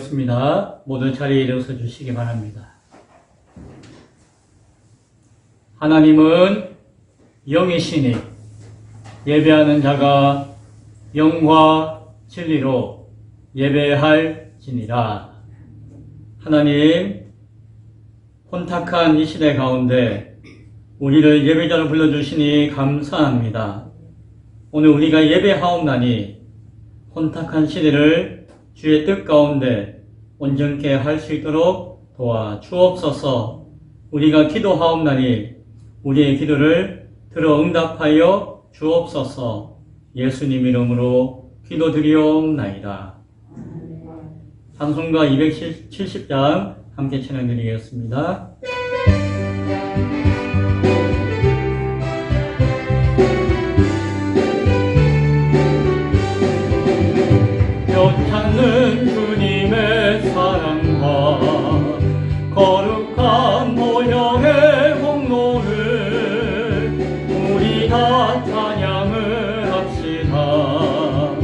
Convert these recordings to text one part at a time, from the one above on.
되었습니다. 모두 자리에 일어서 주시기 바랍니다. 하나님은 영이시니 예배하는 자가 영과 진리로 예배할지니라. 하나님, 혼탁한 이 시대 가운데 우리를 예배자로 불러주시니 감사합니다. 오늘 우리가 예배하옵나니 혼탁한 시대를 주의 뜻 가운데 온전케 할 수 있도록 도와주옵소서. 우리가 기도하옵나니 우리의 기도를 들어 응답하여 주옵소서. 예수님 이름으로 기도드리옵나이다. 찬송가 270장 함께 찬양드리겠습니다. 뼈찾는 주님의 사랑과 거룩한 보혈의 공로를 우리 다 찬양을 합시다.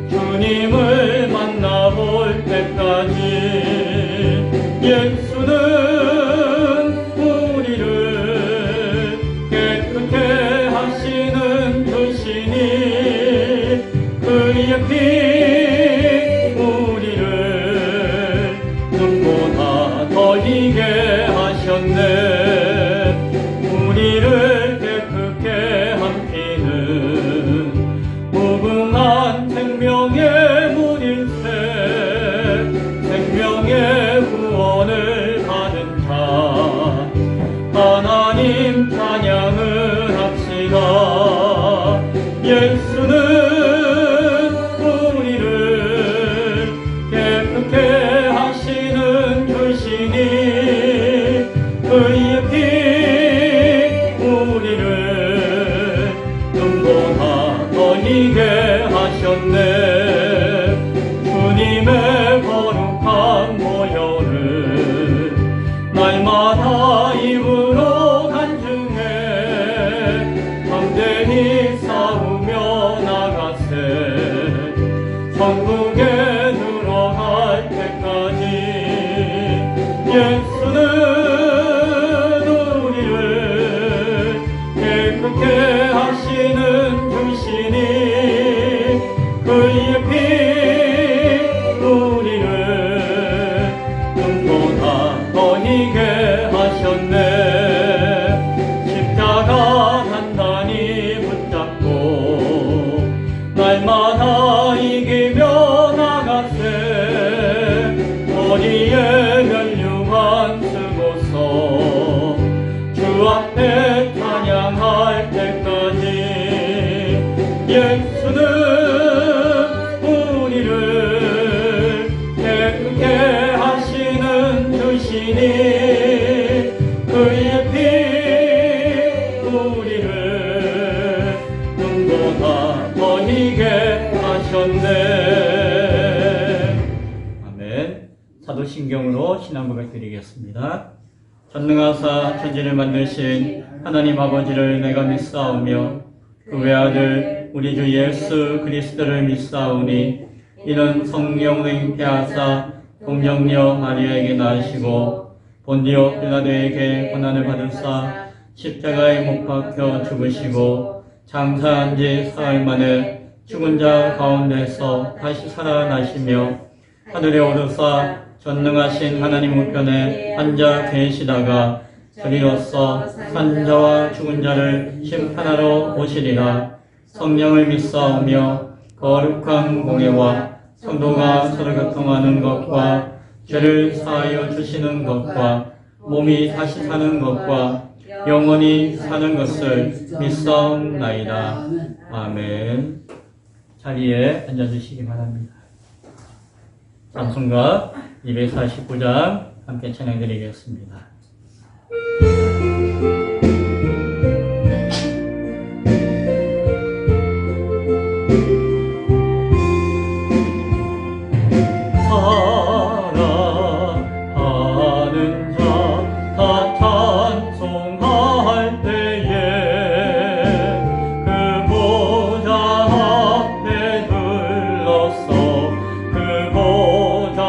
주님을 만나볼 때까지 예수는 우리를 깨끗게 하시는 주시니 그의 피 우리를 눈보다 더 희게 하셨네. 우리를 깨끗게 한 피는 무궁한 생명의 물일세. 생명의 구원을 받은 자 하나님 찬양을 합시다. 예수는 우리를 깨끗게 하시는 주시니 그의 피 우리를 눈보다 더 희게 하셨네. 주님의 거룩한 보혈을 날마다 입으로 간증해 담대히 싸우며 나가세. 천국에 들어갈 때까지 예수는 우리를 깨끗게 하시는 주시니 그의 피 우리를 눈보다 더 희게 하셨네. 십자가 단단히 붙잡고 날마다 이기며 나가세. 머리에 면류관 쓰고서 주 앞에 찬양할 때까지 예수는 우리를 깨끗게 하시는 주시니 그의 피 우리를 눈보다 더 희게 하셨네. 아멘. 사도신경으로 신앙 고백 드리겠습니다. 전능하사 천지를 만드신 하나님 아버지를 내가 믿사오며 그 외아들 우리 주 예수 그리스도를 믿사오니 이는 성령으로 잉태하사 동정녀 마리아에게 낳으시고 본디오 빌라도에게 고난을 받으사 십자가에 못 박혀 죽으시고 장사한 지 사흘 만에 죽은 자 가운데서 다시 살아나시며 하늘에 오르사 전능하신 하나님 우편에 앉아 계시다가 저리로서 산자와 죽은 자를 심판하러 오시리라. 성령을 믿사오며 거룩한 공예와 성도가 서로 교통하는 것과 죄를 사하여 주시는 것과 몸이 다시 사는 것과 영원히 사는 것을 믿사옵나이다. 아멘. 자리에 앉아주시기 바랍니다. 찬송가 249장 함께 찬양드리겠습니다. 그 보좌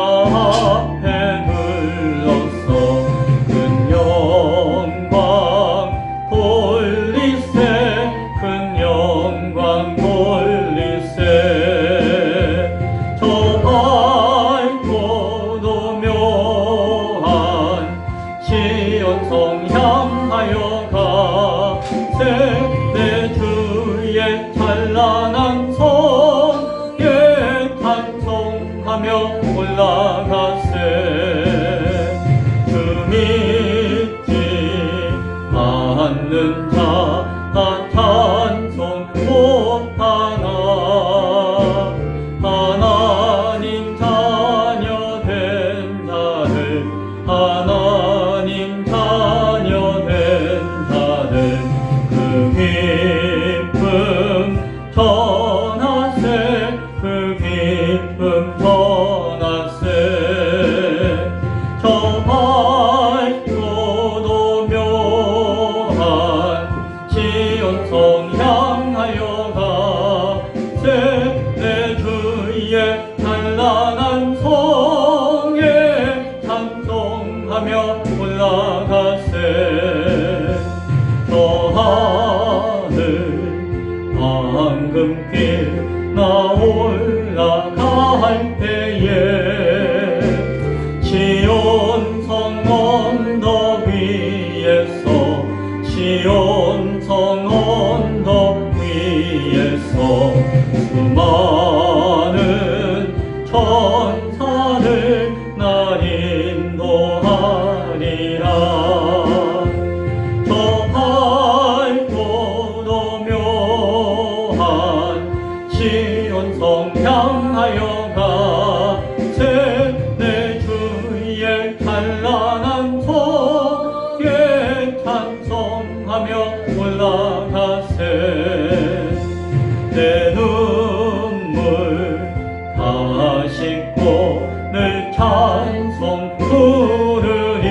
찬송 부르니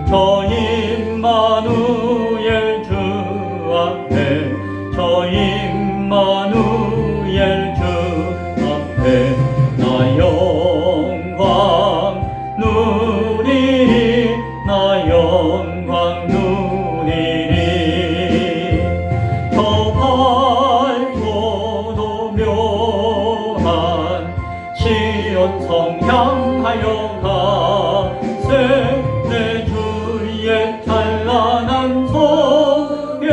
저 임마누엘 주 앞에 저 임마누엘 주 앞에 나 영광 누리리 나 영광 누리리 저 밝고도 묘한 시온성 향하여 가세 내 주의 찬란한 성에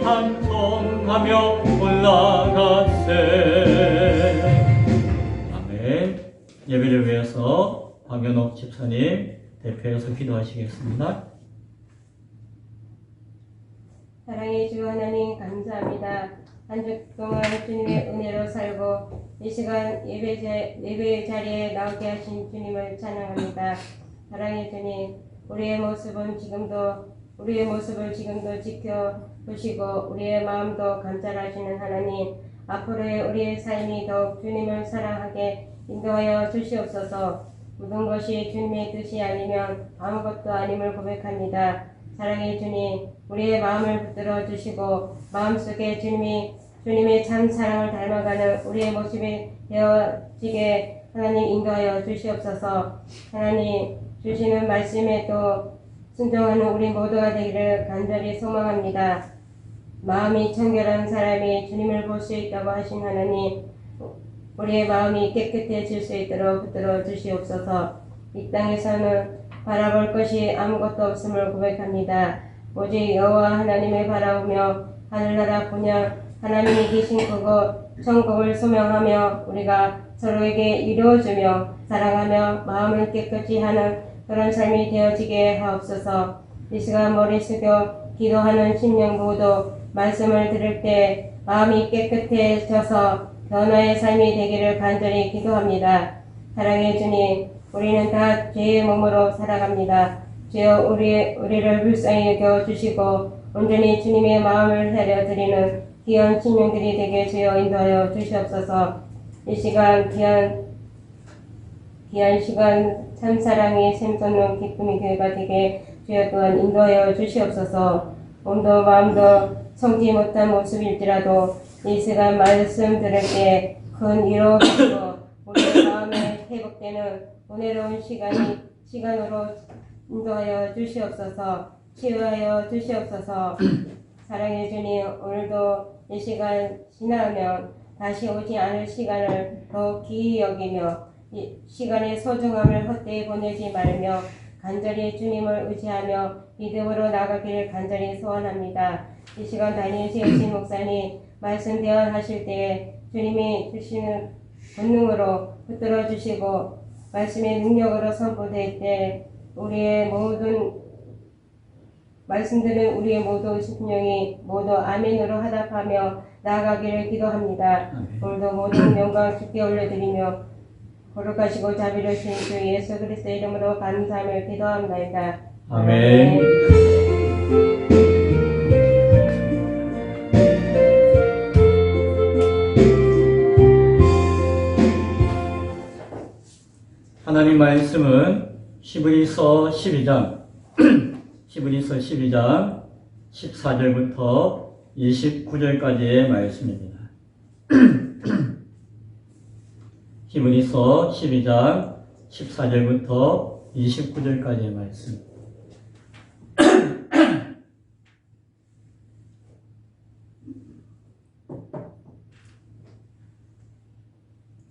찬송하며 올라가세. 아멘. 예배를 위해서 박연옥 집사님 대표해서 기도하시겠습니다. 사랑의 주 하나님 감사합니다. 한 주 동안 주님의 은혜로 살고 이 시간 예배 자리에 나오게 하신 주님을 찬양합니다. 사랑의 주님, 우리의 모습을 지금도 지켜보시고 우리의 마음도 감찰하시는 하나님, 앞으로의 우리의 삶이 더욱 주님을 사랑하게 인도하여 주시옵소서. 모든 것이 주님의 뜻이 아니면 아무것도 아님을 고백합니다. 사랑의 주님, 우리의 마음을 붙들어 주시고 마음속에 주님의 참 사랑을 닮아가는 우리의 모습이 되어지게 하나님 인도하여 주시옵소서. 하나님 주시는 말씀에 또 순종하는 우리 모두가 되기를 간절히 소망합니다. 마음이 청결한 사람이 주님을 볼 수 있다고 하신 하나님, 우리의 마음이 깨끗해질 수 있도록 붙들어 주시옵소서. 이 땅에서는 바라볼 것이 아무것도 없음을 고백합니다. 오직 여호와 하나님을 바라보며 하늘나라 보냐 하나님이 계신 그곳 천국을 소명하며 우리가 서로에게 이루어주며 사랑하며 마음을 깨끗이 하는 그런 삶이 되어지게 하옵소서. 이 시간 머리 숙여 기도하는 심령 모두 말씀을 들을 때 마음이 깨끗해져서 변화의 삶이 되기를 간절히 기도합니다. 사랑의 주님, 우리는 다 죄의 몸으로 살아갑니다. 주여 우리를 불쌍히 여겨주시고 온전히 주님의 마음을 사려드리는 귀한 신령들이 되게 주여 인도하여 주시옵소서. 이 시간 귀한 시간 참사랑이 샘솟는 기쁨의 교회가 되게 주여 또한 인도하여 주시옵소서. 몸도 마음도 성지 못한 모습일지라도 이 시간 말씀 들을 때 큰 위로 주시고 우리의 마음에 회복되는 은혜로운 시간으로 인도하여 주시옵소서. 치유하여 주시옵소서. 사랑의 주님, 오늘도 이 시간 지나면 다시 오지 않을 시간을 더 귀히 여기며 이 시간의 소중함을 헛되이 보내지 말며 간절히 주님을 의지하며 믿음으로 나가기를 간절히 소원합니다. 이 시간 다니엘 세우신 목사님 말씀 대언하실 때에 주님이 주시는 본능으로 붙들어 주시고 말씀의 능력으로 선포될 때 우리의 모든 말씀들은 우리의 모든 심령이 모두 아멘으로 화답하며 나아가기를 기도합니다. 오늘도 모든 영광 주께 올려드리며 거룩하시고 자비로우신 주 예수 그리스도의 이름으로 감사하며 기도합니다. 아멘. 하나님 말씀은 히브리서 12장 14절부터 29절까지의 말씀입니다. 히브리서 12장 14절부터 29절까지의 말씀.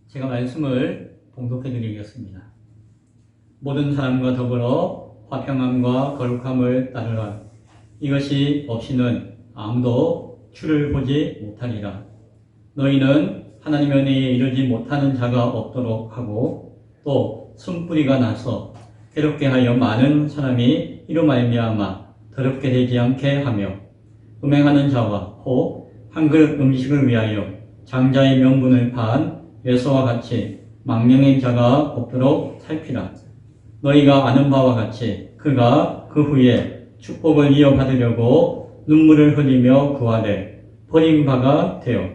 제가 말씀을 봉독해 드리겠습니다. 모든 사람과 더불어 화평함과 거룩함을 따르라. 이것이 없이는 아무도 주를 보지 못하리라. 너희는 하나님의 은혜에 이르지 못하는 자가 없도록 하고 또 숨뿌리가 나서 괴롭게 하여 많은 사람이 이로 말미암아 더럽게 되지 않게 하며 음행하는 자와 혹 한 그릇 음식을 위하여 장자의 명분을 판 외소와 같이 망령인 자가 없도록 살피라. 너희가 아는 바와 같이 그가 그 후에 축복을 이어받으려고 눈물을 흘리며 구하되 버린 바가 되어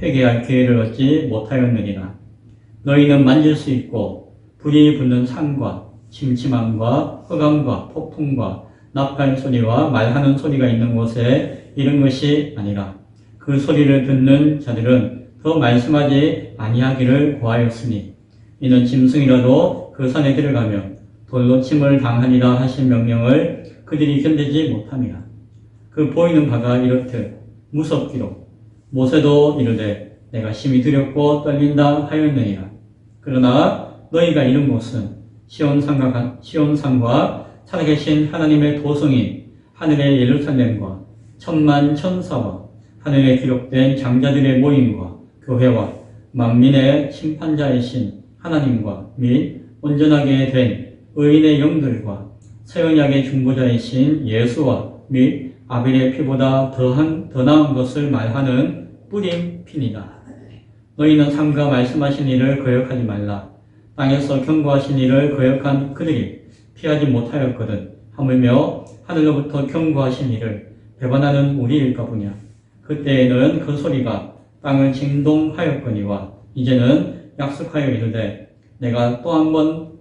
회개할 기회를 얻지 못하였느니라. 너희는 만질 수 있고 불이 붙는 산과 침침함과 흑암과 폭풍과 납갈 소리와 말하는 소리가 있는 곳에 이른 것이 아니라 그 소리를 듣는 자들은 더 말씀하지 아니하기를 고하였으니 이는 짐승이라도 그 산에 들어가면 돌로 침을 당하니라 하신 명령을 그들이 견디지 못함이라. 그 보이는 바가 이렇듯 무섭기로 모세도 이르되 내가 심히 두렵고 떨린다 하였느니라. 그러나 너희가 이른 곳은 시온산과 살아계신 하나님의 도성인 하늘의 예루살렘과 천만 천사와 하늘에 기록된 장자들의 모임과 교회와 만민의 심판자이신 하나님과 및 온전하게 된 의인의 영들과 새 언약의 중보자이신 예수와 및 아벨의 피보다 더 나은 것을 말하는 뿌린 피니라. 너희는 삼가 말씀하신 일을 거역하지 말라. 땅에서 경고하신 일을 거역한 그들이 피하지 못하였거든. 하물며 하늘로부터 경고하신 일을 배반하는 우리일까 보냐. 그때에는 그 소리가 땅을 진동하였거니와 이제는 약속하여 이르되 내가 또 한 번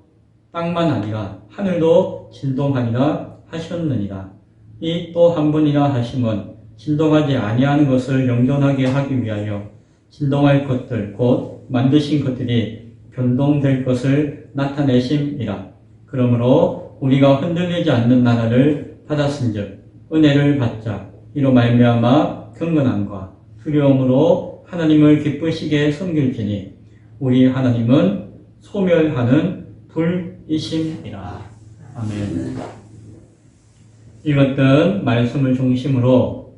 땅만 아니라 하늘도 진동하리라 하셨느니라. 이 또 한 번이나 하심은 진동하지 아니하는 것을 영존하게 하기 위하여 진동할 것들 곧 만드신 것들이 변동될 것을 나타내심이라. 그러므로 우리가 흔들리지 않는 나라를 받았은즉 은혜를 받자. 이로 말미암아 경건함과 두려움으로 하나님을 기쁘시게 섬길지니 우리 하나님은 소멸하는 불이심이라. 아멘. 읽었던 말씀을 중심으로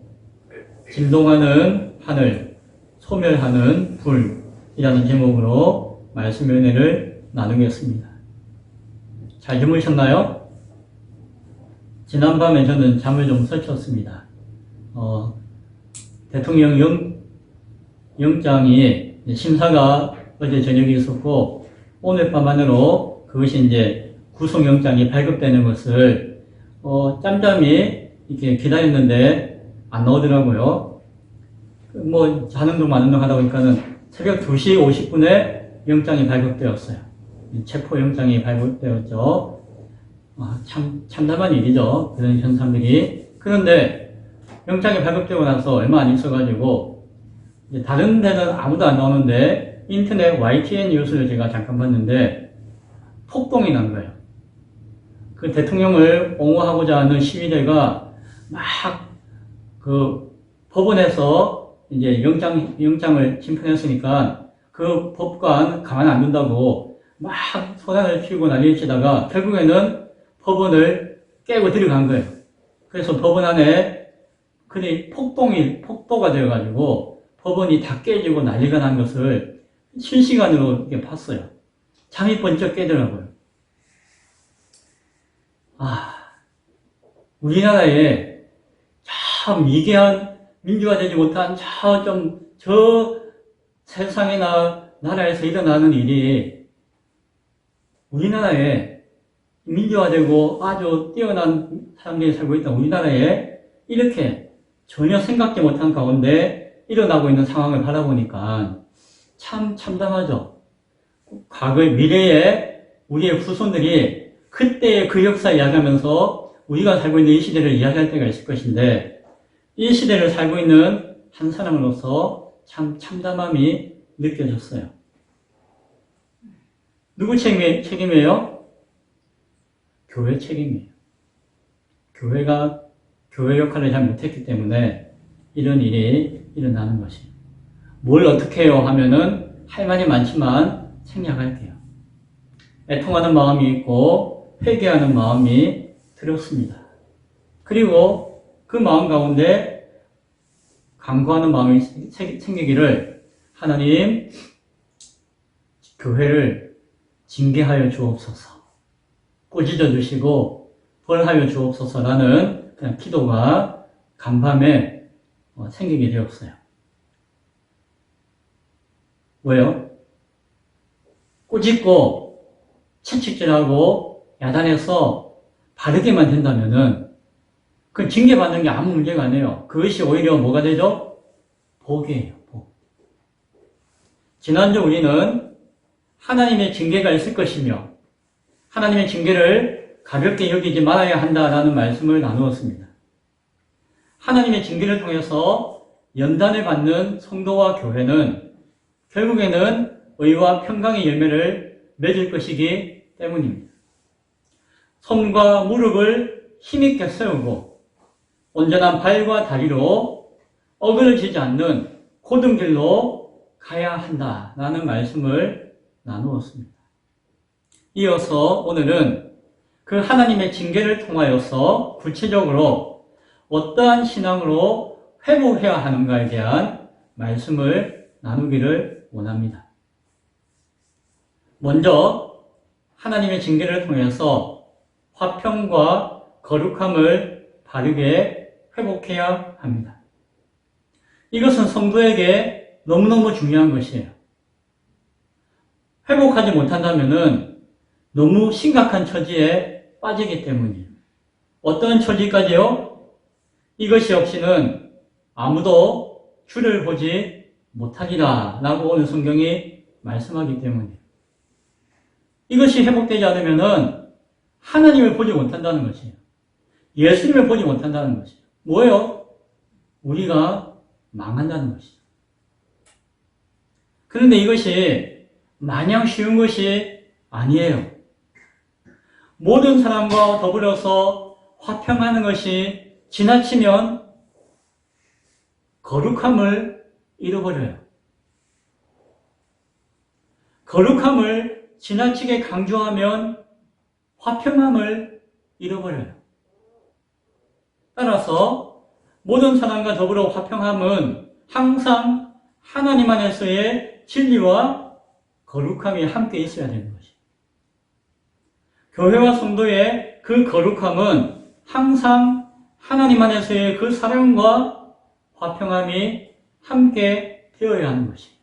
진동하는 하늘, 소멸하는 불이라는 제목으로 말씀의 은혜를 나누겠습니다. 잘 주무셨나요? 지난밤에 저는 잠을 좀 설쳤습니다. 대통령 영장이 심사가 어제 저녁에 있었고 오늘 밤 안으로 그것이 이제 구속영장이 발급되는 것을 짬짬이 이렇게 기다렸는데 안 나오더라고요. 뭐 자는 둥 마는 둥 하다 보니까는 새벽 2시 50분에 영장이 발급되었어요. 체포영장이 발급되었죠. 참담한 일이죠. 그런 현상들이. 그런데 영장이 발급되고 나서 얼마 안 있어가지고 다른 데는 아무도 안 나오는데 인터넷 YTN 뉴스를 제가 잠깐 봤는데 폭동이 난 거예요. 그 대통령을 옹호하고자 하는 시위대가 막 그 법원에서 이제 영장을 심판했으니까 그 법관 가만 안 둔다고 막 소란을 피우고 난리를 치다가 결국에는 법원을 깨고 들어간 거예요. 그래서 법원 안에 그들이 폭도가 되어가지고 법원이 다 깨지고 난리가 난 것을 실시간으로 이렇게 봤어요. 잠이 번쩍 깨더라고요. 우리나라에 참 미개한 민주화되지 못한 저 세상이나 나라에서 일어나는 일이 우리나라에 민주화되고 아주 뛰어난 사람들이 살고 있던 우리나라에 이렇게 전혀 생각지 못한 가운데 일어나고 있는 상황을 바라보니까 참 참담하죠. 미래에 우리의 후손들이 그때의 그 역사 이야기하면서 우리가 살고 있는 이 시대를 이야기할 때가 있을 것인데 이 시대를 살고 있는 한 사람으로서 참 참담함이 느껴졌어요. 누구 책임이에요? 교회 책임이에요. 교회가 교회 역할을 잘 못했기 때문에 이런 일이 일어나는 것이에요. 뭘 어떻게 해요 하면은 할 말이 많지만 생략할게요. 애통하는 마음이 있고 회개하는 마음이 들었습니다. 그리고 그 마음 가운데 간구하는 마음이 생기기를 하나님 교회를 징계하여 주옵소서, 꾸짖어 주시고 벌하여 주옵소서라는 그냥 기도가 간밤에 생기게 되었어요. 왜요? 꾸짖고 채찍질하고 야단해서 바르게만 된다면은 그 징계받는 게 아무 문제가 아니에요. 그것이 오히려 뭐가 되죠? 복이에요, 복. 지난주 우리는 하나님의 징계가 있을 것이며 하나님의 징계를 가볍게 여기지 말아야 한다라는 말씀을 나누었습니다. 하나님의 징계를 통해서 연단을 받는 성도와 교회는 결국에는 의와 평강의 열매를 맺을 것이기 때문입니다. 손과 무릎을 힘있게 세우고 온전한 발과 다리로 어그러지지 않는 곧은 길로 가야 한다라는 말씀을 나누었습니다. 이어서 오늘은 그 하나님의 징계를 통하여서 구체적으로 어떠한 신앙으로 회복해야 하는가에 대한 말씀을 나누기를 원합니다. 먼저 하나님의 징계를 통해서 화평과 거룩함을 바르게 회복해야 합니다. 이것은 성도에게 너무너무 중요한 것이에요. 회복하지 못한다면 너무 심각한 처지에 빠지기 때문이에요. 어떤 처지까지요? 이것이 없이는 아무도 주를 보지 못하리라 라고 오늘 성경이 말씀하기 때문이에요. 이것이 회복되지 않으면 하나님을 보지 못한다는 것이에요. 예수님을 보지 못한다는 것이에요. 뭐예요? 우리가 망한다는 것이죠. 그런데 이것이 마냥 쉬운 것이 아니에요. 모든 사람과 더불어서 화평하는 것이 지나치면 거룩함을 잃어버려요. 거룩함을 지나치게 강조하면 화평함을 잃어버려요. 따라서 모든 사람과 더불어 화평함은 항상 하나님 안에서의 진리와 거룩함이 함께 있어야 되는 것이에요. 교회와 성도의 그 거룩함은 항상 하나님 안에서의 그 사랑과 화평함이 함께 되어야 하는 것이에요.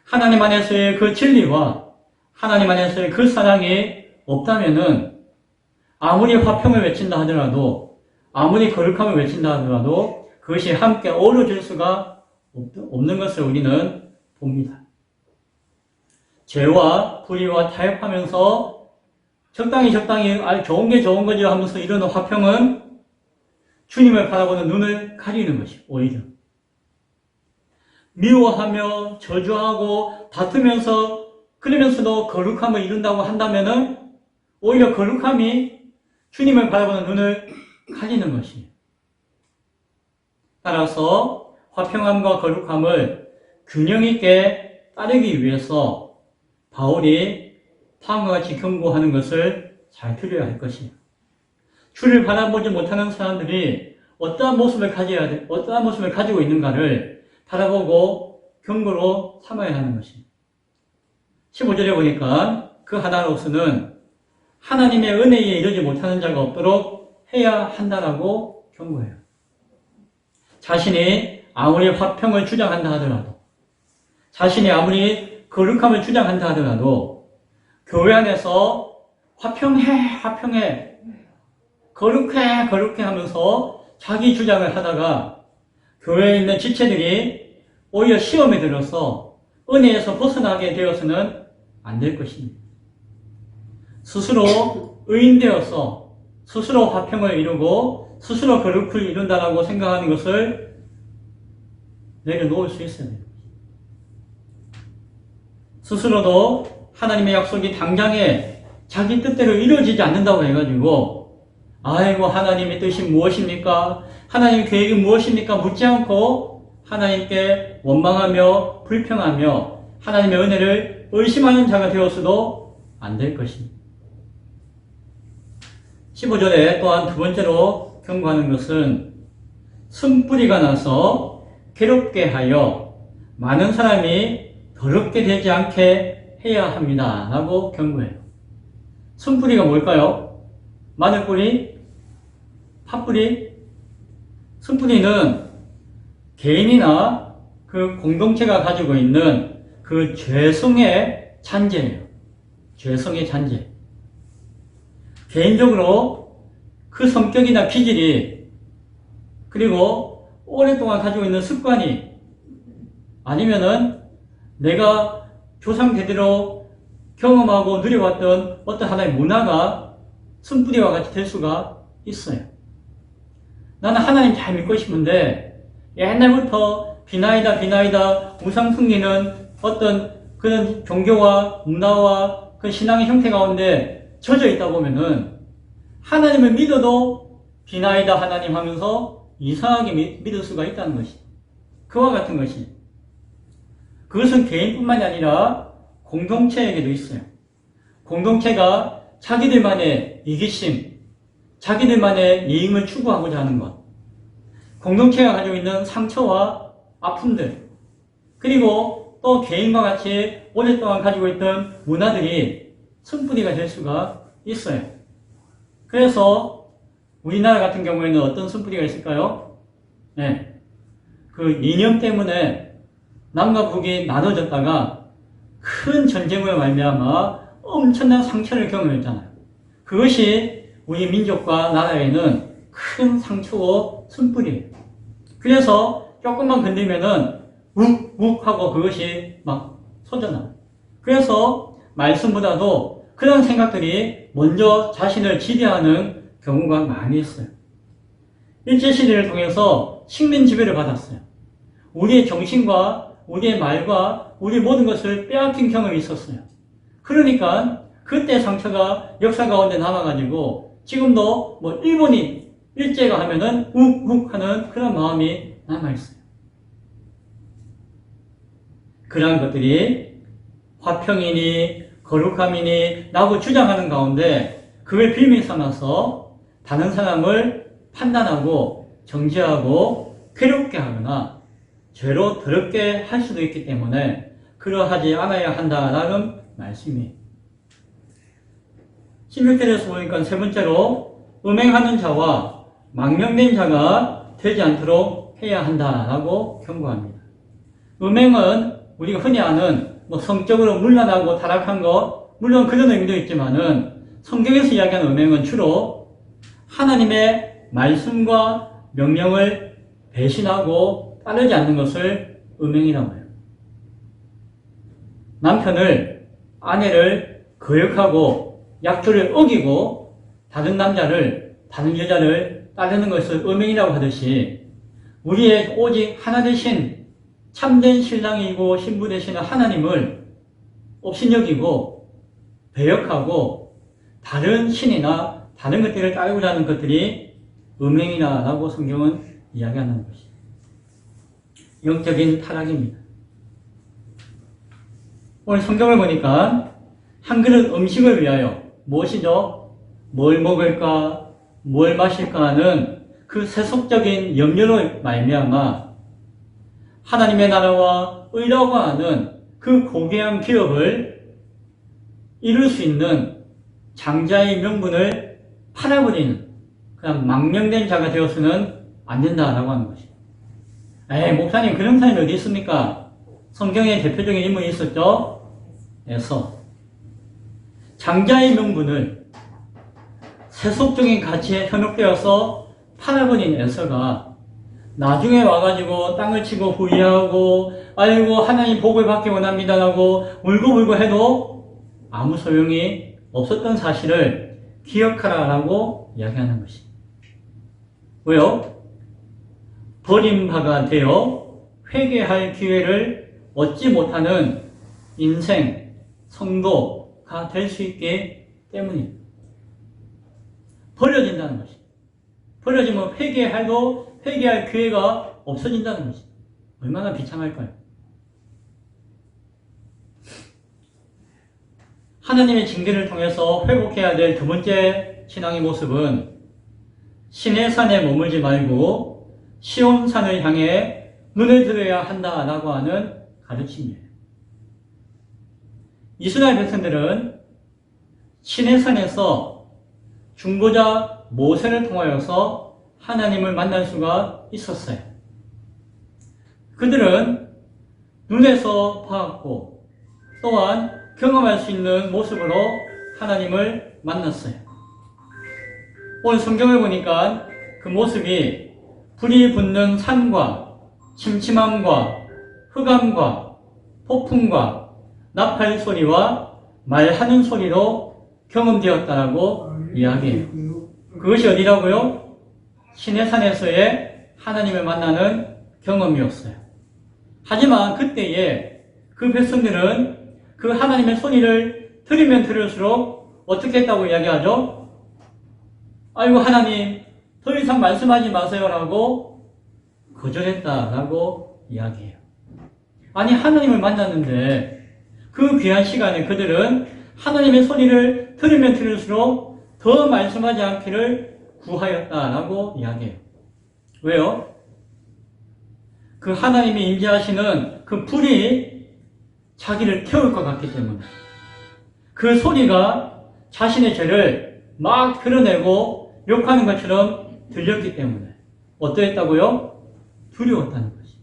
하나님 안에서의 그 진리와 하나님 안에서의 그 사랑이 없다면은 아무리 화평을 외친다 하더라도 아무리 거룩함을 외친다 하더라도 그것이 함께 어우러질 수가 없는 것을 우리는 봅니다. 죄와 불의와 타협하면서 적당히 좋은 게 좋은 거지 하면서 이러는 화평은 주님을 바라보는 눈을 가리는 것이 오히려 미워하며 저주하고 다투면서 그러면서도 거룩함을 이룬다고 한다면은 오히려 거룩함이 주님을 바라보는 눈을 가리는 것이에요. 따라서 화평함과 거룩함을 균형 있게 따르기 위해서 바울이 다음과 같이 경고하는 것을 잘 들어야 할 것이에요. 주를 바라보지 못하는 사람들이 어떠한 모습을 가지고 있는가를 바라보고 경고로 삼아야 하는 것입니다. 15절에 보니까 그 하나로서는 하나님의 은혜에 이르지 못하는 자가 없도록 해야 한다라고 경고해요. 자신이 아무리 화평을 주장한다 하더라도, 자신이 아무리 거룩함을 주장한다 하더라도 교회 안에서 화평해, 거룩해 하면서 자기 주장을 하다가 교회에 있는 지체들이 오히려 시험에 들어서 은혜에서 벗어나게 되어서는 안 될 것입니다. 스스로 의인되어서 스스로 화평을 이루고 스스로 거룩을 이룬다라고 생각하는 것을 내려놓을 수 있어야 됩니다. 스스로도 하나님의 약속이 당장에 자기 뜻대로 이루어지지 않는다고 해가지고 아이고 하나님의 뜻이 무엇입니까? 하나님의 계획이 무엇입니까? 묻지 않고 하나님께 원망하며 불평하며 하나님의 은혜를 의심하는 자가 되어서도 안 될 것입니다. 15절에 또한 두 번째로 경고하는 것은 쓴뿌리가 나서 괴롭게 하여 많은 사람이 더럽게 되지 않게 해야 합니다. 라고 경고해요. 쓴뿌리가 뭘까요? 마늘뿌리? 팥뿌리? 쓴뿌리는 개인이나 그 공동체가 가지고 있는 그 죄성의 잔재예요. 죄성의 잔재. 개인적으로 그 성격이나 기질이 그리고 오랫동안 가지고 있는 습관이 아니면은 내가 조상 대대로 경험하고 누려왔던 어떤 하나의 문화가 쓴뿌리와 같이 될 수가 있어요. 나는 하나님 잘 믿고 싶은데 옛날부터 비나이다 우상 숨기는 어떤 그런 종교와 문화와 그 신앙의 형태 가운데 젖어 있다 보면은 하나님을 믿어도 비나이다 하나님 하면서 이상하게 믿을 수가 있다는 것이, 그와 같은 것이, 그것은 개인뿐만이 아니라 공동체에게도 있어요. 공동체가 자기들만의 이기심, 자기들만의 이익을 추구하고자 하는 것, 공동체가 가지고 있는 상처와 아픔들, 그리고 또 개인과 같이 오랫동안 가지고 있던 문화들이 쓴뿌리가 될 수가 있어요. 그래서 우리나라 같은 경우에는 어떤 쓴뿌리가 있을까요? 네, 그 이념 때문에 남과 북이 나눠졌다가 큰 전쟁으로 말미암아 엄청난 상처를 경험했잖아요. 그것이 우리 민족과 나라에는 큰 상처고 쓴뿌리예요. 그래서 조금만 건들면은 욱욱 하고 그것이 막 쏟아나요. 그래서 말씀보다도 그런 생각들이 먼저 자신을 지배하는 경우가 많이 있어요. 일제시대를 통해서 식민지배를 받았어요. 우리의 정신과 우리의 말과 우리 모든 것을 빼앗긴 경험이 있었어요. 그러니까 그때 상처가 역사 가운데 남아가지고 지금도 뭐 일본이 일제가 하면은 욱욱 하는 그런 마음이 남아있어요. 그러한 것들이 화평이니 거룩함이니 라고 주장하는 가운데 그걸 빌미 삼아서 다른 사람을 판단하고 정죄하고 괴롭게 하거나 죄로 더럽게 할 수도 있기 때문에 그러하지 않아야 한다라는 말씀이에요. 16절에서 보니까 세 번째로 음행하는 자와 망령된 자가 되지 않도록 해야 한다라고 경고합니다. 음행은 우리가 흔히 아는 뭐 성적으로 문란하고 타락한 것, 물론 그런 의미도 있지만은 성경에서 이야기하는 음행은 주로 하나님의 말씀과 명령을 배신하고 따르지 않는 것을 음행이라고 해요. 남편을, 아내를 거역하고 약조를 어기고 다른 남자를, 다른 여자를 따르는 것을 음행이라고 하듯이 우리의 오직 하나 되신 참된 신랑이고 신부 되시는 하나님을 업신여기고 배역하고 다른 신이나 다른 것들을 따르고자 하는 것들이 음행이라고 성경은 이야기하는 것이죠. 영적인 타락입니다. 오늘 성경을 보니까 한 그릇 음식을 위하여 무엇이죠? 뭘 먹을까, 뭘 마실까 하는 그 세속적인 염려로 말미암아 하나님의 나라와 의라고 하는 그 고귀한 기업을 이룰 수 있는 장자의 명분을 팔아버리는 그냥 망령된 자가 되어서는 안 된다라고 하는 것이죠. 에이, 목사님 그런 사람이 어디 있습니까? 성경에 대표적인 인물이 있었죠? 에서. 장자의 명분을 세속적인 가치에 현혹되어서 팔아버린 에서가 나중에 와가지고 땅을 치고 후회하고 아이고 하나님 복을 받기 원합니다라고 울고불고 해도 아무 소용이 없었던 사실을 기억하라라고 이야기하는 것이. 왜요? 버림바가 되어 회개할 기회를 얻지 못하는 인생, 성도가 될 수 있기 때문입니다. 버려진다는 것이. 버려지면 회개할 기회가 없어진다는 것이. 얼마나 비참할까요? 하나님의 징계를 통해서 회복해야 될 두 번째 신앙의 모습은 신의 산에 머물지 말고 시온산을 향해 눈을 들어야 한다라고 하는 가르침이에요. 이스라엘 백성들은 신의 산에서 중보자 모세를 통하여서 하나님을 만날 수가 있었어요. 그들은 눈에서 봤고 또한 경험할 수 있는 모습으로 하나님을 만났어요. 오늘 성경을 보니까 그 모습이 불이 붙는 산과 침침함과 흑암과 폭풍과 나팔 소리와 말하는 소리로 경험되었다라고 이야기해요. 그것이 어디라고요? 시내산에서의 하나님을 만나는 경험이었어요. 하지만 그때에 그 백성들은 그 하나님의 소리를 들으면 들을수록 어떻게 했다고 이야기하죠? 아이고 하나님 더 이상 말씀하지 마세요라고 거절했다라고 이야기해요. 아니 하나님을 만났는데 그 귀한 시간에 그들은 하나님의 소리를 들으면 들을수록 더 말씀하지 않기를 구하였다라고 이야기해요. 왜요? 그 하나님이 임재하시는 그 불이 자기를 태울 것 같기 때문에 그 소리가 자신의 죄를 막 드러내고 욕하는 것처럼 들렸기 때문에 어떠했다고요? 두려웠다는 것이.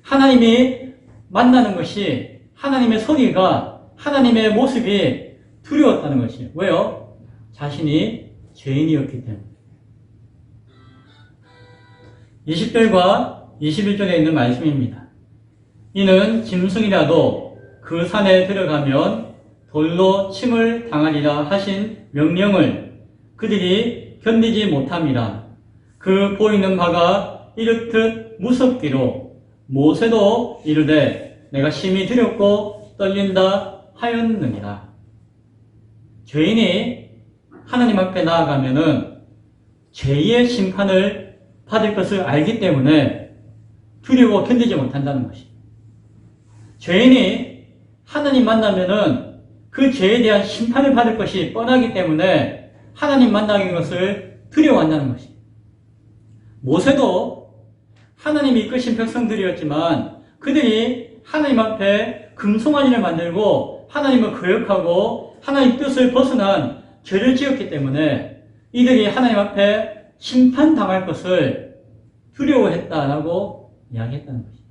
하나님이 만나는 것이 하나님의 소리가 하나님의 모습이 두려웠다는 것이에요. 왜요? 자신이 죄인이었기 때문에. 20절과 21절에 있는 말씀입니다. 이는 짐승이라도 그 산에 들어가면 돌로 침을 당하리라 하신 명령을 그들이 견디지 못함이라. 그 보이는 바가 이렇듯 무섭기로 모세도 이르되 내가 심히 두렵고 떨린다 하였느니라. 죄인이 하나님 앞에 나아가면은 죄의 심판을 받을 것을 알기 때문에 두려워 견디지 못한다는 것이. 죄인이 하나님 만나면은 그 죄에 대한 심판을 받을 것이 뻔하기 때문에 하나님 만나는 것을 두려워한다는 것이. 모세도 하나님이 이끄신 백성들이었지만 그들이 하나님 앞에 금송아지를 만들고 하나님을 거역하고 하나님 뜻을 벗어난 죄를 지었기 때문에 이들이 하나님 앞에 심판당할 것을 두려워했다라고 이야기했다는 것입니다.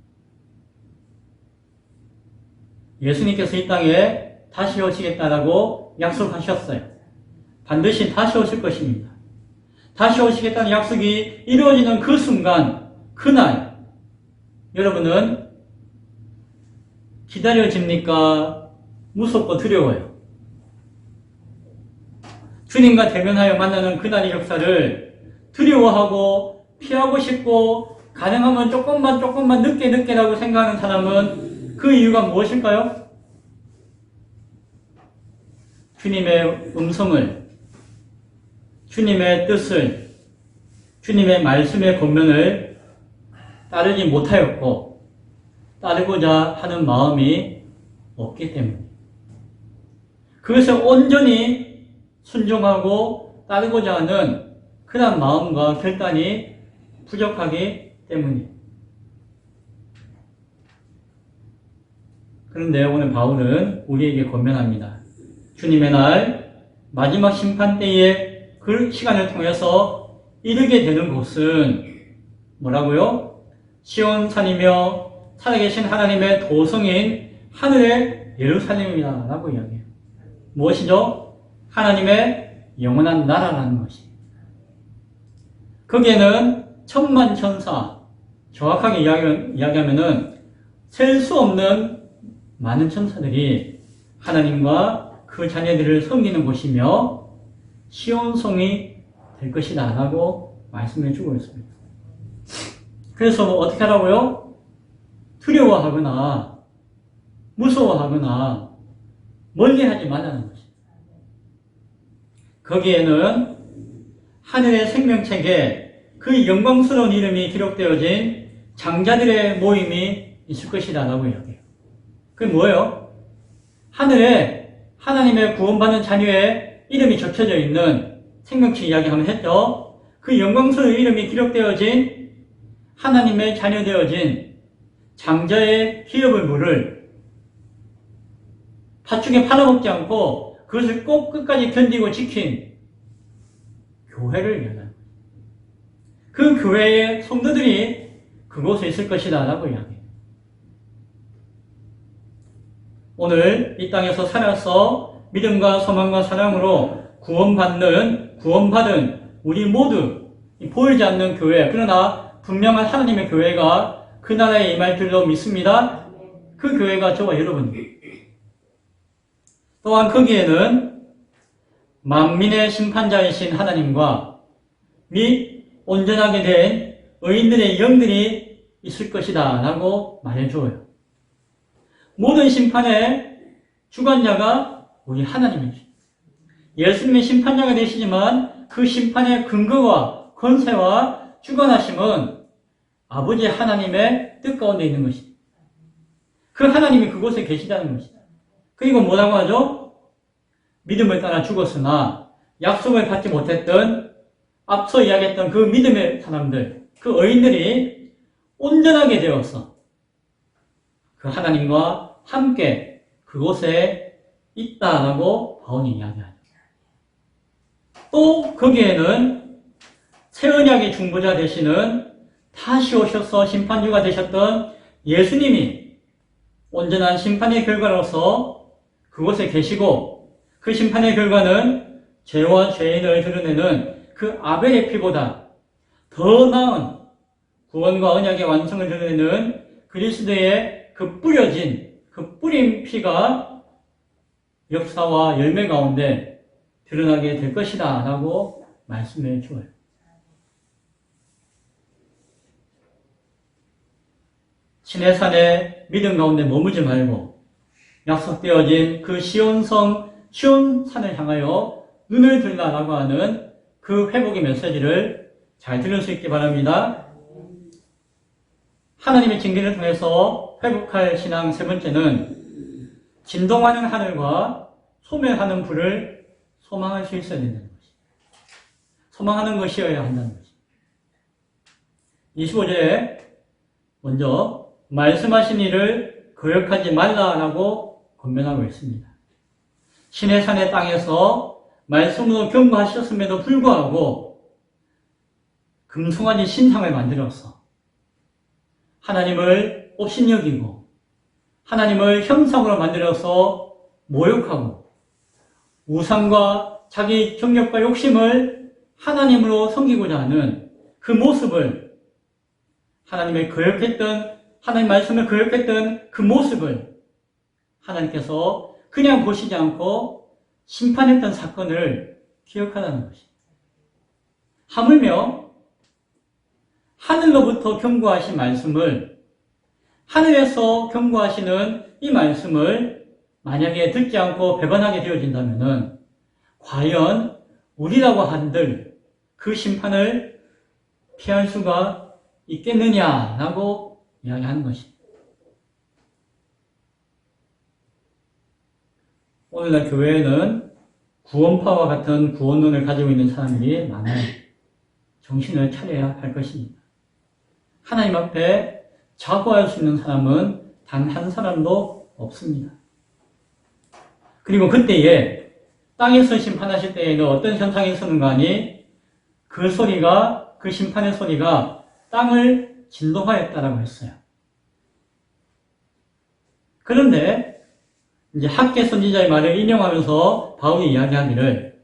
예수님께서 이 땅에 다시 오시겠다라고 약속하셨어요. 반드시 다시 오실 것입니다. 다시 오시겠다는 약속이 이루어지는 그 순간, 그날 여러분은 기다려집니까? 무섭고 두려워요. 주님과 대면하여 만나는 그날의 역사를 두려워하고 피하고 싶고 가능하면 조금만 늦게라고 생각하는 사람은 그 이유가 무엇일까요? 주님의 음성을, 주님의 뜻을, 주님의 말씀의 권면을 따르지 못하였고 따르고자 하는 마음이 없기 때문에 그것을 온전히 순종하고 따르고자 하는 그런 마음과 결단이 부족하기 때문이에요. 그런데 오늘 바울은 우리에게 권면합니다. 주님의 날 마지막 심판 때에 그 시간을 통해서 이르게 되는 곳은 뭐라고요? 시온산이며 살아계신 하나님의 도성인 하늘의 예루살렘이다 라고 이야기해요. 무엇이죠? 하나님의 영원한 나라라는 것이. 거기에는 천만 천사, 정확하게 이야기하면은 셀 수 없는 많은 천사들이 하나님과 그 자녀들을 섬기는 곳이며 시온성이 될 것이다 라고 말씀해 주고 있습니다. 그래서 어떻게 하라고요? 두려워하거나 무서워하거나 멀리하지 말라는 것입니다. 거기에는 하늘의 생명책에 그 영광스러운 이름이 기록되어진 장자들의 모임이 있을 것이다 라고 이야기해요. 그게 뭐예요? 하늘에 하나님의 구원받는 자녀의 이름이 적혀져 있는 생명책 이야기 한번 했죠. 그 영광스러운 이름이 기록되어진 하나님의 자녀되어진 장자의 기업을 물을 팥죽에 팔아먹지 않고 그것을 꼭 끝까지 견디고 지킨 교회를 이야기합니다. 그 교회의 성도들이 그곳에 있을 것이다 라고 이야기해요. 오늘 이 땅에서 살아서 믿음과 소망과 사랑으로 구원받은 우리 모두 보이지 않는 교회, 그러나 분명한 하나님의 교회가 그 나라에 임할 줄로 믿습니다. 그 교회가 저와 여러분입니다. 또한 거기에는 만민의 심판자이신 하나님과 및 온전하게 된 의인들의 영들이 있을 것이다 라고 말해줘요. 모든 심판의 주관자가 우리 하나님이십니다. 예수님의 심판자가 되시지만 그 심판의 근거와 권세와 주관하심은 아버지 하나님의 뜻 가운데 있는 것입니다. 그 하나님이 그곳에 계시다는 것입니다. 그리고 뭐라고 하죠? 믿음을 따라 죽었으나 약속을 받지 못했던 앞서 이야기했던 그 믿음의 사람들, 그 의인들이 온전하게 되어서 그 하나님과 함께 그곳에 있다라고 바울이 이야기하죠. 또 거기에는 새 언약의 중보자 되시는 다시 오셔서 심판주가 되셨던 예수님이 온전한 심판의 결과로서 그곳에 계시고 그 심판의 결과는 죄와 죄인을 드러내는 그 아벨의 피보다 더 나은 구원과 언약의 완성을 드러내는 그리스도의 그 뿌려진 그 뿌린 피가 역사와 열매 가운데 드러나게 될 것이다 라고 말씀해 주어요. 시내산의 믿음 가운데 머무지 말고 약속되어진 그 시온성, 시온산을 향하여 눈을 들라라고 하는 그 회복의 메시지를 잘 들을 수 있기 바랍니다. 하나님의 징계를 통해서 회복할 신앙 세 번째는 진동하는 하늘과 소멸하는 불을 소망할 수 있어야 된다는 것입니다. 소망하는 것이어야 한다는 것입니다. 25절에 먼저 말씀하신 일을 거역하지 말라라고 권면하고 있습니다. 시내산의 땅에서 말씀으로 경고하셨음에도 불구하고 금송아지 신상을 만들어서 하나님을 업신여기고 하나님을 형상으로 만들어서 모욕하고 우상과 자기 정력과 욕심을 하나님으로 섬기고자 하는 그 모습을 하나님의 거역했던 하나님 말씀을 거역했던 그 모습을 하나님께서 그냥 보시지 않고 심판했던 사건을 기억하라는 것입니다. 하물며 하늘로부터 경고하신 말씀을 하늘에서 경고하시는 이 말씀을 만약에 듣지 않고 배반하게 되어진다면 과연 우리라고 한들 그 심판을 피할 수가 있겠느냐라고 이야기하는 것입니다. 오늘날 교회에는 구원파와 같은 구원론을 가지고 있는 사람들이 많아요. 정신을 차려야 할 것입니다. 하나님 앞에 자부할 수 있는 사람은 단 한 사람도 없습니다. 그리고 그때에 땅에서 심판하실 때에는 어떤 현상이 있었는가 하니 그 소리가, 그 심판의 소리가 땅을 진동하였다라고 했어요. 그런데 이제 학계 선지자의 말을 인용하면서 바울이 이야기하기를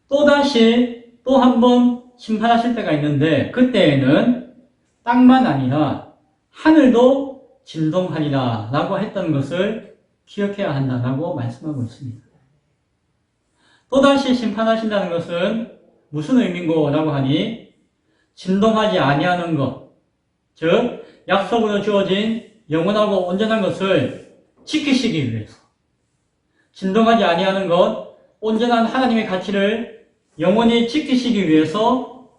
또다시 또 한 번 심판하실 때가 있는데 그때에는 땅만 아니라 하늘도 진동하리라 라고 했던 것을 기억해야 한다라고 말씀하고 있습니다. 또다시 심판하신다는 것은 무슨 의미인고 라고 하니 진동하지 아니하는 것, 즉 약속으로 주어진 영원하고 온전한 것을 지키시기 위해서 진동하지 아니하는 것, 온전한 하나님의 가치를 영원히 지키시기 위해서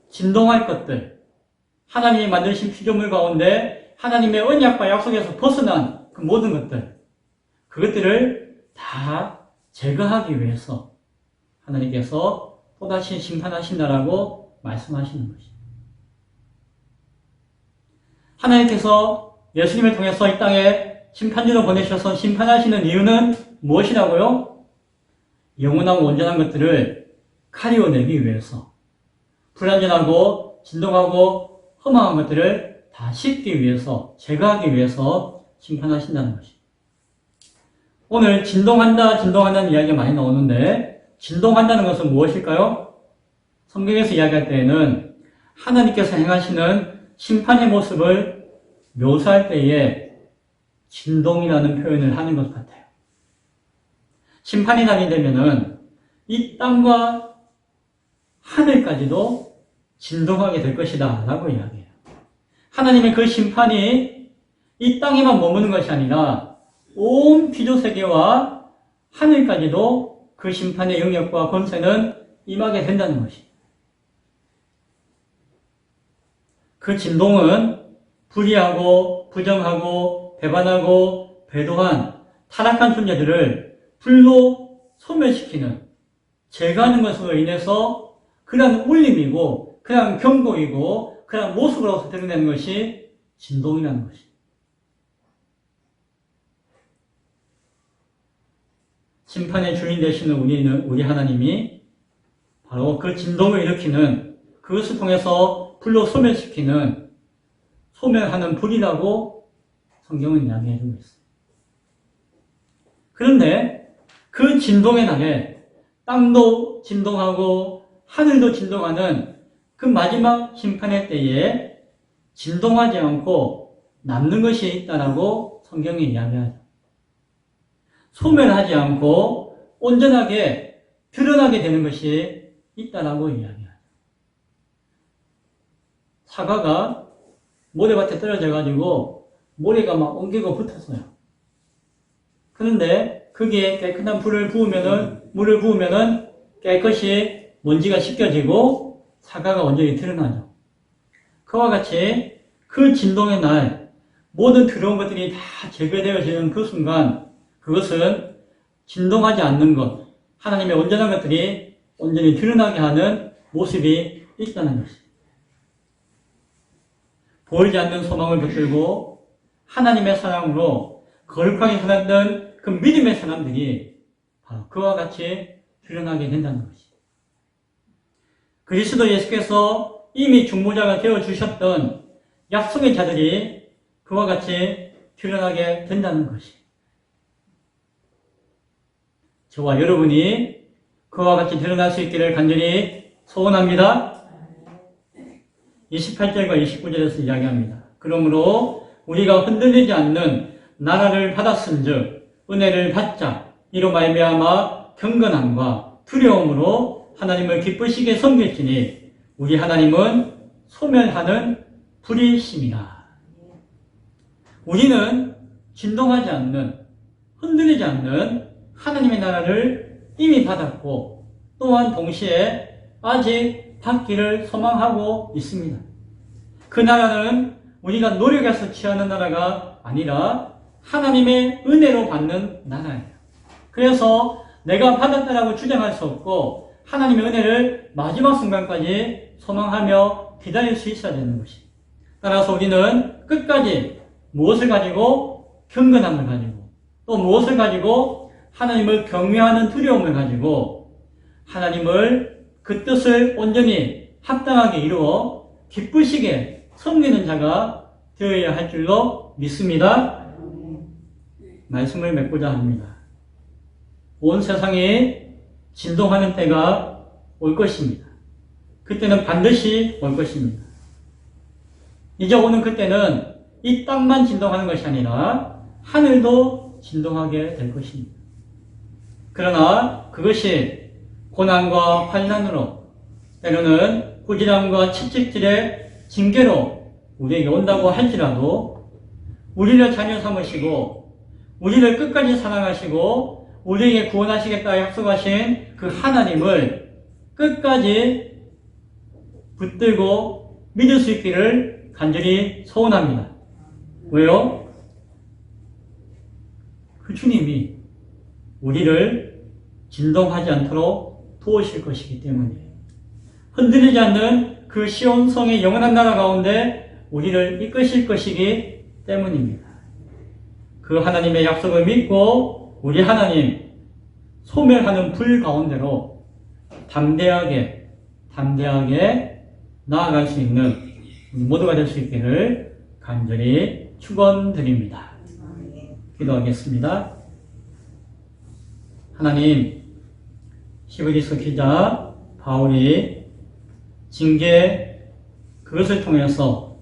진동할 것들, 하나님이 만드신 피조물 가운데 하나님의 언약과 약속에서 벗어난 그 모든 것들, 그것들을 다 제거하기 위해서 하나님께서 또다시 심판하신다라고 말씀하시는 것입니다. 하나님께서 예수님을 통해서 이 땅에 심판주로 보내셔서 심판하시는 이유는 무엇이라고요? 영원하고 온전한 것들을 가리워내기 위해서 불완전하고 진동하고 허망한 것들을 다 씻기 위해서, 제거하기 위해서 심판하신다는 것입니다. 오늘 진동한다는 이야기가 많이 나오는데 진동한다는 것은 무엇일까요? 성경에서 이야기할 때에는 하나님께서 행하시는 심판의 모습을 묘사할 때에 진동이라는 표현을 하는 것 같아요. 심판의 날이 되면은 이 땅과 하늘까지도 진동하게 될 것이다 라고 이야기해요. 하나님의 그 심판이 이 땅에만 머무는 것이 아니라 온 피조세계와 하늘까지도 그 심판의 영역과 권세는 임하게 된다는 것이에요. 그 진동은 불의하고 부정하고 배반하고 배도한 타락한 존재들을 불로 소멸시키는 제거하는 것으로 인해서 그러한 울림이고 그러한 경고이고 그러한 모습으로서 드러내는 것이 진동이라는 것이에요. 심판의 주인 되시는 우리 하나님이 바로 그 진동을 일으키는 그것을 통해서 불로 소멸시키는 소멸하는 불이라고 성경은 이야기해 주고 있어요. 그런데 그 진동의 날에 땅도 진동하고 하늘도 진동하는 그 마지막 심판의 때에 진동하지 않고 남는 것이 있다라고 성경이 이야기하죠. 소멸하지 않고 온전하게 드러나게 되는 것이 있다라고 이야기하죠. 사과가 모래밭에 떨어져가지고 모래가 막 엉키고 붙었어요. 그런데 거기에 깨끗한 물을 부으면은 깨끗이 먼지가 씻겨지고 사과가 완전히 드러나죠. 그와 같이 그 진동의 날 모든 더러운 것들이 다 제거되어지는 그 순간 그것은 진동하지 않는 것, 하나님의 온전한 것들이 온전히 드러나게 하는 모습이 있다는 것입니다. 보이지 않는 소망을 붙들고 하나님의 사랑으로 거룩하게 살았던 그 믿음의 사람들이 바로 그와 같이 드러나게 된다는 것입니다. 그리스도 예수께서 이미 중보자가 되어주셨던 약속의 자들이 그와 같이 드러나게 된다는 것입니다. 저와 여러분이 그와 같이 드러날 수 있기를 간절히 소원합니다. 28절과 29절에서 이야기합니다. 그러므로 우리가 흔들리지 않는 나라를 받았은즉 은혜를 받자. 이로 말미암아 경건함과 두려움으로 하나님을 기쁘시게 섬길지니 우리 하나님은 소멸하는 불이심이라. 우리는 진동하지 않는, 흔들리지 않는 하나님의 나라를 이미 받았고 또한 동시에 아직 받기를 소망하고 있습니다. 그 나라는 우리가 노력해서 취하는 나라가 아니라 하나님의 은혜로 받는 나라예요. 그래서 내가 받았다라고 주장할 수 없고 하나님의 은혜를 마지막 순간까지 소망하며 기다릴 수 있어야 되는 것입니다. 따라서 우리는 끝까지 무엇을 가지고 경건함을 가지고 또 무엇을 가지고 하나님을 경외하는 두려움을 가지고 하나님을 그 뜻을 온전히 합당하게 이루어 기쁘시게 섬기는 자가 되어야 할 줄로 믿습니다. 말씀을 맺고자 합니다. 온 세상이 진동하는 때가 올 것입니다. 그때는 반드시 올 것입니다. 이제 오는 그때는 이 땅만 진동하는 것이 아니라 하늘도 진동하게 될 것입니다. 그러나 그것이 고난과 환난으로 때로는 꾸지람과 채찍질의 징계로 우리에게 온다고 할지라도 우리를 자녀 삼으시고 우리를 끝까지 사랑하시고 우리에게 구원하시겠다 약속하신 그 하나님을 끝까지 붙들고 믿을 수 있기를 간절히 소원합니다. 왜요? 그 주님이 우리를 진동하지 않도록 도우실 것이기 때문이에요. 흔들리지 않는 그 시온성의 영원한 나라 가운데 우리를 이끄실 것이기 때문입니다. 그 하나님의 약속을 믿고 우리 하나님 소멸하는 불 가운데로 담대하게 나아갈 수 있는 모두가 될 수 있기를 간절히 축원드립니다. 기도하겠습니다. 하나님, 히브리서 기자 바울이 징계 그것을 통해서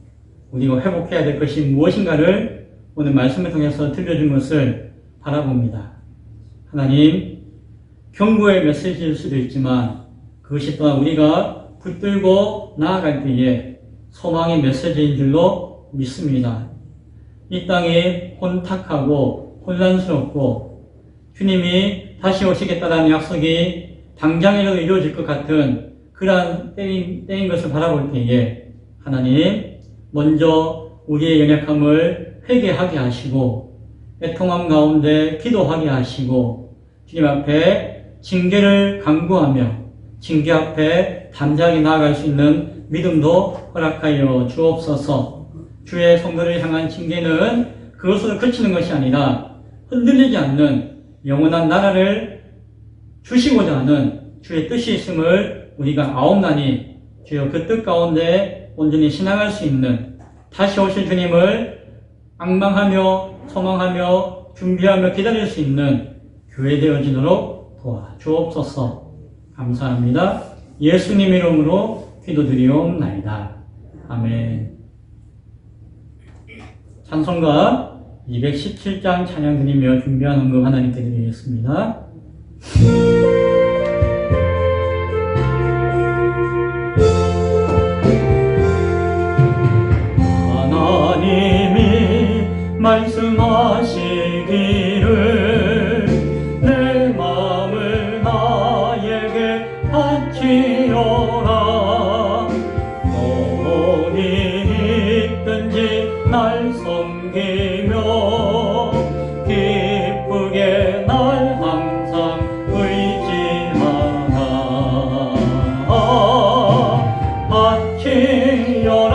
우리가 회복해야 될 것이 무엇인가를 오늘 말씀을 통해서 들려준 것을 바라봅니다. 하나님, 경고의 메시지일 수도 있지만 그것이 또한 우리가 붙들고 나아갈 때에 소망의 메시지인 줄로 믿습니다. 이 땅이 혼탁하고 혼란스럽고 주님이 다시 오시겠다라는 약속이 당장이라도 이루어질 것 같은 그러한 때인 것을 바라볼 때에 하나님, 먼저 우리의 연약함을 회개하게 하시고 애통함 가운데 기도하게 하시고 주님 앞에 징계를 강구하며 징계 앞에 담대하게 나아갈 수 있는 믿음도 허락하여 주옵소서. 주의 성도를 향한 징계는 그것으로 그치는 것이 아니라 흔들리지 않는 영원한 나라를 주시고자 하는 주의 뜻이 있음을 우리가 아옵나니 주여 그 뜻 가운데 온전히 신앙할 수 있는 다시 오실 주님을 앙망하며 소망하며 준비하며 기다릴 수 있는 교회 되어지도록 도와주옵소서. 감사합니다. 예수님 이름으로 기도드리옵나이다. 아멘. 찬송가 217장 찬양 드리며 준비한 헌금 하나님께 드리겠습니다. 하나님이 말씀하시기를 내 마음을 나에게 바치어라. 어디 있든지 날 섬기며 기쁘게 날 항상 의지하라. 바치어라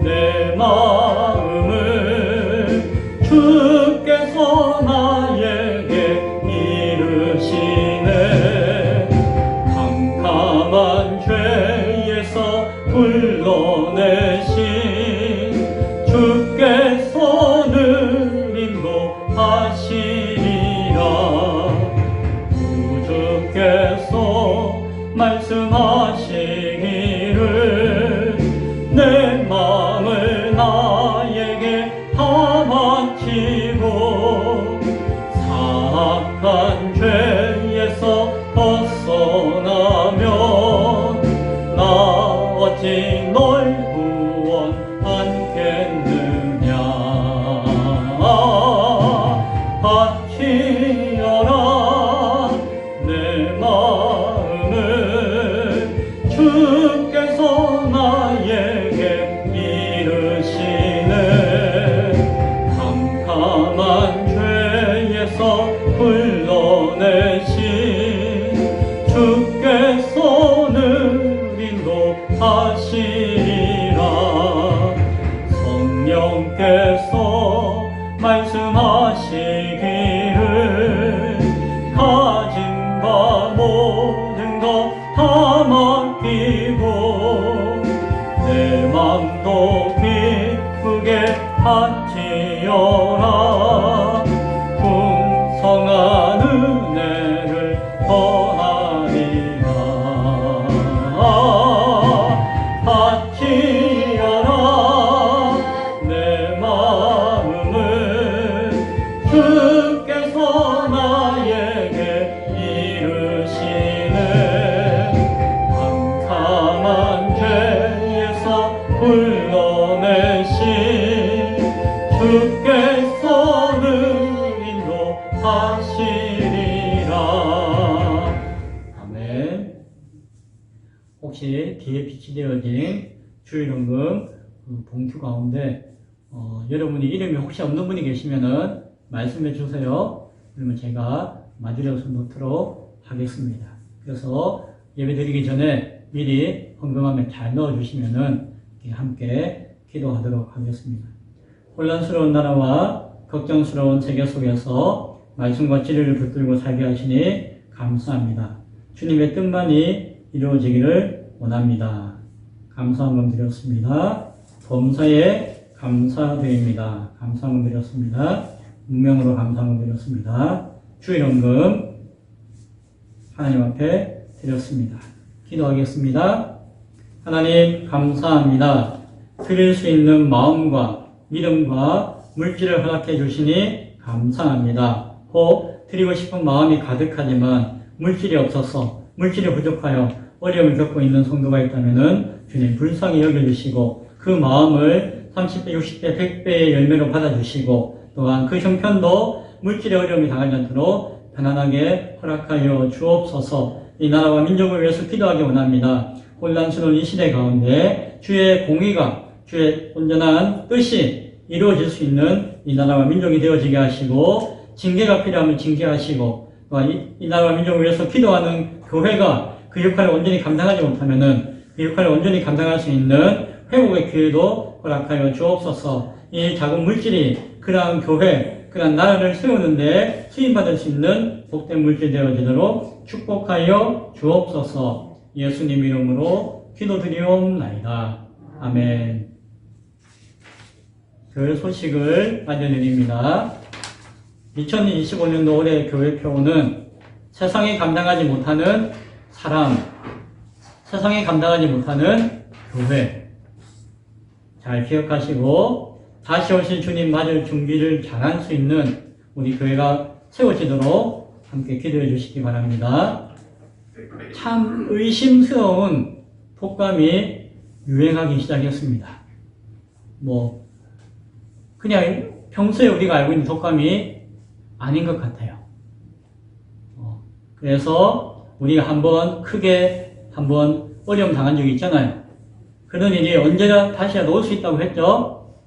내 마음을 주께서 나에게 이르시네. 캄캄한 죄에서 불러내신 주께서는 인도하시리라. 주께서 말씀하시기를 내 마음을 나에게 다 바치고 사악한 죄에서 벗어나면 나 어찌 널 구원하겠느냐. 바치어라 내 마음을 주께서 나에게 이르시네. 캄캄한 죄에서 불러내신 주께서는 인도하시리라. 성령께서 말씀하시기를 가진 바 모든 것 다 맡기고 내 맘도 기쁘게 바치어라. 풍성한 은혜를 더하리라. 바치어라 내 마음을 주께서 나에게 이르시네. 캄캄한 죄에서 불러내신 주께서는 인도하시리라. 아멘. 혹시 뒤에 빛이 되어진 주일헌금 봉투 가운데 여러분이 이름이 혹시 없는 분이 계시면은 말씀해 주세요. 그러면 제가 마주려서 놓도록 하겠습니다. 그래서 예배 드리기 전에 미리 헌금함에 잘 넣어주시면은 함께 기도하도록 하겠습니다. 혼란스러운 나라와 걱정스러운 세계 속에서 말씀과 진리를 붙들고 살게 하시니 감사합니다. 주님의 뜻만이 이루어지기를 원합니다. 감사함 드렸습니다. 범사에 감사드립니다. 감사함 드렸습니다. 운명으로 감사함 드렸습니다. 주일헌금 하나님 앞에 드렸습니다. 기도하겠습니다. 하나님 감사합니다. 드릴 수 있는 마음과 믿음과 물질을 허락해 주시니 감사합니다. 혹 드리고 싶은 마음이 가득하지만 물질이 없어서 물질이 부족하여 어려움을 겪고 있는 성도가 있다면 주님 불쌍히 여겨주시고 그 마음을 30배, 60배, 100배의 열매로 받아주시고 또한 그 형편도 물질의 어려움이 당하지 않도록 편안하게 허락하여 주옵소서. 이 나라와 민족을 위해서 기도하기 원합니다. 혼란스러운 이 시대 가운데 주의 공의가 주의 온전한 뜻이 이루어질 수 있는 이 나라와 민족이 되어지게 하시고 징계가 필요하면 징계하시고 또한 이 나라와 민족을 위해서 기도하는 교회가 그 역할을 온전히 감당하지 못하면은 그 역할을 온전히 감당할 수 있는 회복의 기회도 허락하여 주옵소서. 이 작은 물질이 그러한 교회, 그러한 나라를 세우는데 쓰임받을 수 있는 복된 물질 되어지도록 축복하여 주옵소서. 예수님 이름으로 기도드리옵나이다. 아멘. 교회 소식을 알려드립니다. 2025년도 올해 교회 표는 세상이 감당하지 못하는 사람, 세상이 감당하지 못하는 교회. 잘 기억하시고 다시 오실 주님 맞을 준비를 잘할 수 있는 우리 교회가 세워지도록 함께 기도해 주시기 바랍니다. 참 의심스러운 독감이 유행하기 시작했습니다. 그냥 평소에 우리가 알고 있는 독감이 아닌 것 같아요. 그래서 우리가 크게 한번 어려움 당한 적이 있잖아요. 그런 일이 언제나 다시라도 올 수 있다고 했죠.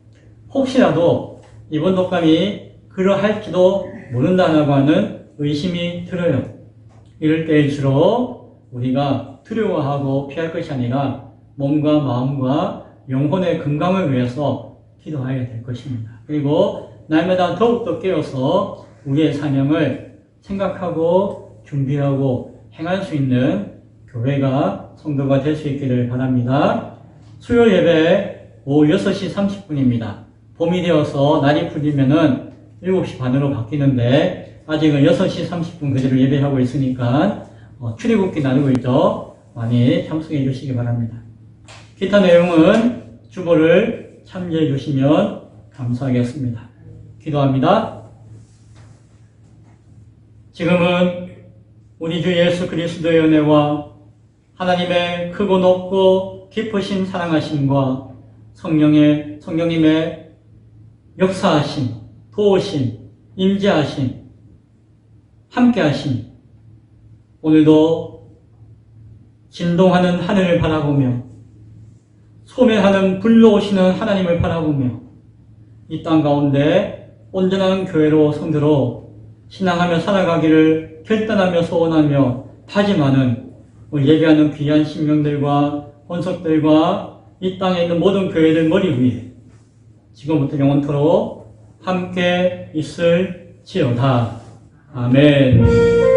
혹시라도 이번 독감이 그러할지도 모른다라고 하는 의심이 들어요. 이럴 때일수록 우리가 두려워하고 피할 것이 아니라 몸과 마음과 영혼의 건강을 위해서 기도해야 될 것입니다. 그리고 날마다 더욱더 깨어서 우리의 사명을 생각하고 준비하고 행할 수 있는 교회가 성도가 될 수 있기를 바랍니다. 수요일 예배 오후 6시 30분입니다. 봄이 되어서 날이 풀리면은 7시 반으로 바뀌는데 아직은 6시 30분 그대로 예배하고 있으니까 출애굽기 나누고 있죠. 많이 참석해 주시기 바랍니다. 기타 내용은 주보를 참조해 주시면 감사하겠습니다. 기도합니다. 지금은 우리 주 예수 그리스도의 은혜와 하나님의 크고 높고 깊으신 사랑하심과 성령님의 역사하심, 도우심, 임재하심, 함께하심, 오늘도 진동하는 하늘을 바라보며 소멸하는 불로 오시는 하나님을 바라보며 이 땅 가운데 온전한 교회로 성도로 신앙하며 살아가기를 결단하며 소원하며 다짐하는 우리 예배하는 귀한 신명들과 권속들과 이 땅에 있는 모든 교회들 머리 위에 지금부터 영원토록 함께 있을지어다. 아멘.